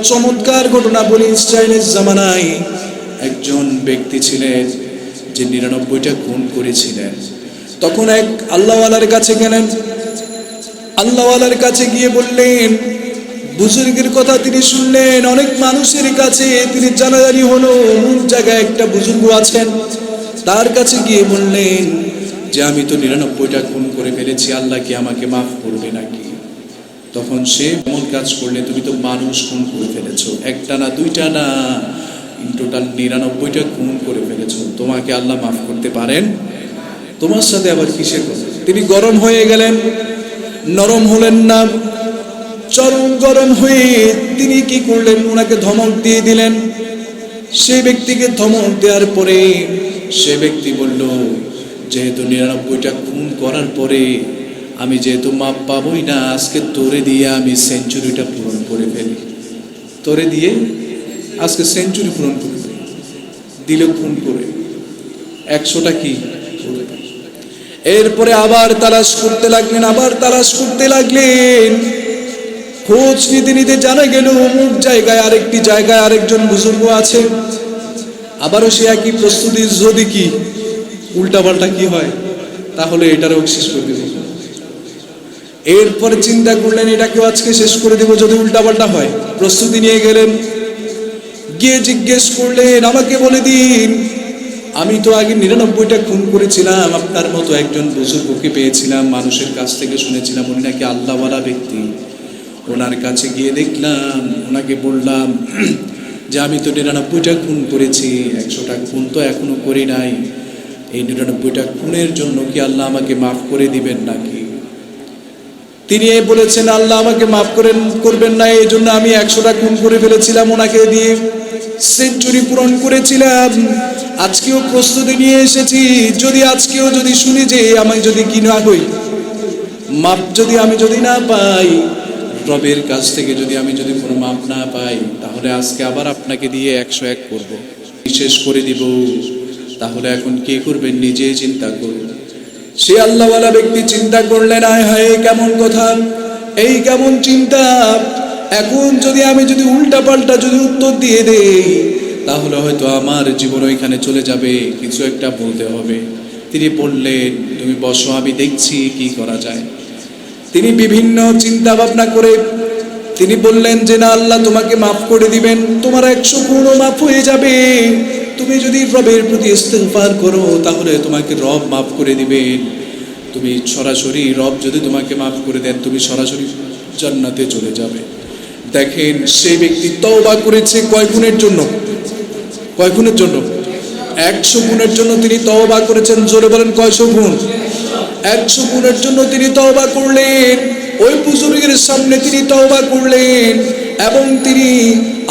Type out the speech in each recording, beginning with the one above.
চমৎকার ঘটনা বলি। ইসরায়েলের জামানায় একজন ব্যক্তি ছিলেন যে ৯৯টা খুন করেছিলেন। তখন এক আল্লাহওয়ালার কাছে গেলেন। আল্লাহওয়ালার কাছে গিয়ে বললেন, বুজুর্গের কথা তিনি শুনলেন, অনেক মানুষের কাছে তিনি জানাজানি হলো অমুক জায়গায় একটা বুজুর্গ আছেন। তার কাছে গিয়ে বললেন যে আমি তো ৯৯টা খুন করে ফেলেছি, আল্লাহ কি আমাকে মাফ করবে নাকি? তখন সে এমন কাজ করলে, তুমি তো মানুষ খুন করে ফেলেছো, একটা না দুইটা না, টোটাল ৯৯টা খুন করে ফেলেছো, তোমাকে আল্লাহ মাফ করতে পারেন? তোমার সাথে আবার কিসের কথা? তিনি গরম হয়ে গেলেন, নরম হলেন না, চরম গরম হয়ে তিনি কি করলেন, ওনাকে ধমক দিয়ে দিলেন। সেই ব্যক্তিকে ধমক দেওয়ার পরে সে ব্যক্তি বলল, যেহেতু ৯৯টা খুন করার পরে আমি যেহেতু মাপ পাবই না, আজকে তোরে দিয়ে আমি সেঞ্চুরিটা পূরণ করে ফেলি, তোরে দিয়ে আজকে সেঞ্চুরি পূরণ করে ফেলি। দিল খুন করে ১০০টা কি। এরপরে আবার তালাশ করতে লাগলেন, আবার তালাশ করতে লাগলেন। খোঁজ নিতে নিতে জানা গেল অমুক জায়গায় আরেকটি জায়গায় আরেকজন বুজুর্গ আছে। আবারও সে একই প্রস্তুতি, যদি কি উল্টাপাল্টা কি হয় তাহলে এটারও শেষ করে দেব। এরপরে চিন্তা করলেন এটাকেও আজকে শেষ করে দেব যদি উল্টাপাল্টা হয়। প্রস্তুতি নিয়ে গেলেন, গিয়ে জিজ্ঞেস করলেন, আমাকে বলে দিন, আমি তো আগে ৯৯টা খুন করেছিলাম, আপনার মতো একজন বুজুর্গকে পেয়েছিলাম, মানুষের কাছ থেকে শুনেছিলাম উনি নাকি আল্লাহওয়ালা ব্যক্তি। ওনার কাছে গিয়ে দেখলাম, ওনাকে বললাম যে আমি তো ৯৯টা খুন করেছি, ১০০টা খুন তো এখনো করি নাই, এই ৯৯টা খুনের জন্য কি আল্লাহ আমাকে মাফ করে দিবেন নাকি? তিনি বলেছেন, আল্লাহ আমাকে মাফ করবেন না, এই জন্য আমি ১০০টা খুন করে ফেলেছিলাম, ওনাকে দিয়ে সেঞ্চুরি পূরণ করেছিলাম। আজকেও প্রস্তুতি নিয়ে এসেছি, যদি আজকেও যদি শুনি যে আমি যদি কি না হই, মাপ যদি আমি যদি না পাই, রবের কাছ থেকে যদি আমি যদি কোনো মাপ না পাই, তাহলে আজকে আবার আপনাকে দিয়ে ১০১ করব, শেষ করে দিব। তাহলে এখন কে করবেন? নিজে চিন্তা করুন। সে আল্লাহওয়ালা ব্যক্তি চিন্তা করলেন, আয় হায় কেমন কথা, এই কেমন চিন্তা, এখন যদি আমি যদি উল্টা পাল্টা যদি উত্তর দিয়ে দেই তাহলে হয়তো আমার জীবন ওইখানে চলে যাবে, কিছু একটা বলতে হবে। তিনি বললেন, তুমি বসো, আমি দেখছি কি করা যায়। তিনি বিভিন্ন চিন্তা ভাবনা করে তিনি বললেন যে না, আল্লাহ তোমাকে মাফ করে দিবেন, তোমার ১০০ গুণও মাফ হয়ে যাবে। তুমি যদি রবের প্রতি ইস্তেগফার করো তাহলে তোমাকে রব মাফ করে দিবেন। তুমি সরাসরি রব যদি তোমাকে মাফ করে দেন, তুমি সরাসরি জান্নাতে চলে যাবে। দেখেন সেই ব্যক্তি তওবা করেছে কয় গুণের জন্য? কয় গুণের জন্য? ১০০ গুণের জন্য তিনি তওবা করেছেন। জোরে বলেন, কয়শো গুণ? ১০০ গুণের জন্য তিনি তওবা করলেন। ওই বুজুর্গের সামনে তিনি তওবা করলেন এবং তিনি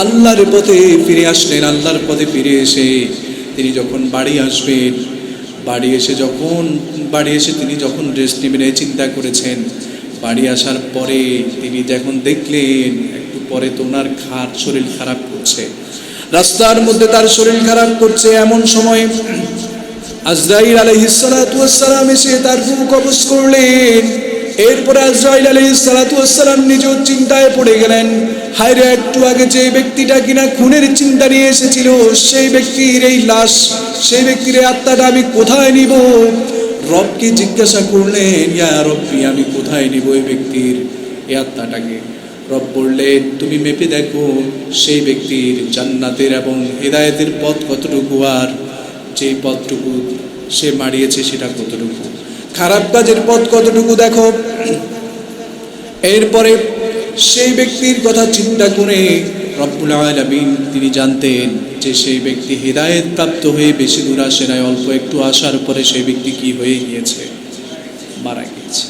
আল্লাহর পথে ফিরে আসলেন। আল্লাহর পথে ফিরে এসে তিনি যখন বাড়ি আসবেন, বাড়ি এসে তিনি যখন রেস্ট নেবেন চিন্তা করেছেন। বাড়ি আসার পরে তিনি যখন দেখলেন একটু পরে তো ওনার শরীর খারাপ করছে, রাস্তার মধ্যে তার শরীর খারাপ করছে। এমন সময় আজরাইল আলাইহিস সালাতু ওয়াস সালাম এসে তার রূহ কবজ করলেন। এরপরে আজরাইল আলাইহিস সালাতু ওয়াস সালাম নিজেও চিন্তায় পড়ে গেলেন, হায়রে একটু আগে যে ব্যক্তিটা কিনা খুনের চিন্তা নিয়ে এসেছিল, সেই ব্যক্তির এই লাশ, সেই ব্যক্তির আত্মাটা আমি কোথায় নিব? রবকে জিজ্ঞাসা করলেন, ইয়া রব্বি, আমি কোথায় নিব এই ব্যক্তির এই আত্মাটাকে? রব বললেন, তুমি মেপে দেখো সেই ব্যক্তির জান্নাতের এবং হেদায়েতের পথ কতটুকু, আর যে পথটুকু সে মারিয়েছে সেটা কতটুকু, খারাপ কাজের পথ কতটুকু দেখো। এরপরে সেই ব্যক্তির কথা চিন্তা করে রব্বুল আলামিন তিনি জানতেন যে সেই ব্যক্তি হেদায়েত প্রাপ্ত হয়ে বেশি দূর আসে নাই, অল্প একটু আসার পরে সেই ব্যক্তি কি হয়ে গিয়েছে? মারা গিয়েছে।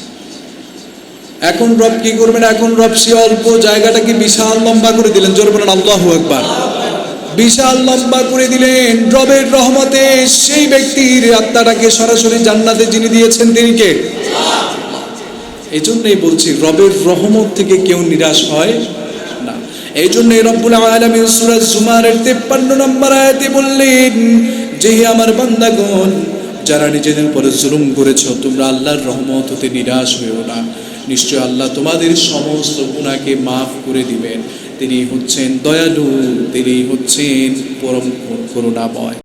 এখন রব কি করবেন? এখন রব সে অল্প জায়গাটাকে বিশাল লম্বা করে দিলেন। জোরে বলেন আল্লাহু আকবার। বিশাল লম্বা করে দিলেন। রবের রহমতে সেই ব্যক্তির আত্মাটাকে সরাসরি জান্নাতে যিনি দিয়েছেন তিনি কে? এই জন্যই বলছি রবের রহমত থেকে কেউ নিরাশ হয় না। এই জন্যই রব্বুল আলামিন সূরা জুমারের 53 নম্বর আয়াতে বললেন যে হে আমার বান্দাগণ, যারা নিজেদের উপরে জুলুম করেছো, তোমরা আল্লাহর রহমত হতে নিরাশ হইও না। নিশ্চয় আল্লাহ তোমাদের সমস্ত গুনাহকে মাফ করে দিবেন। তিনি হচ্ছেন দয়ালু, তিনি হচ্ছেন পরম করুণাময়।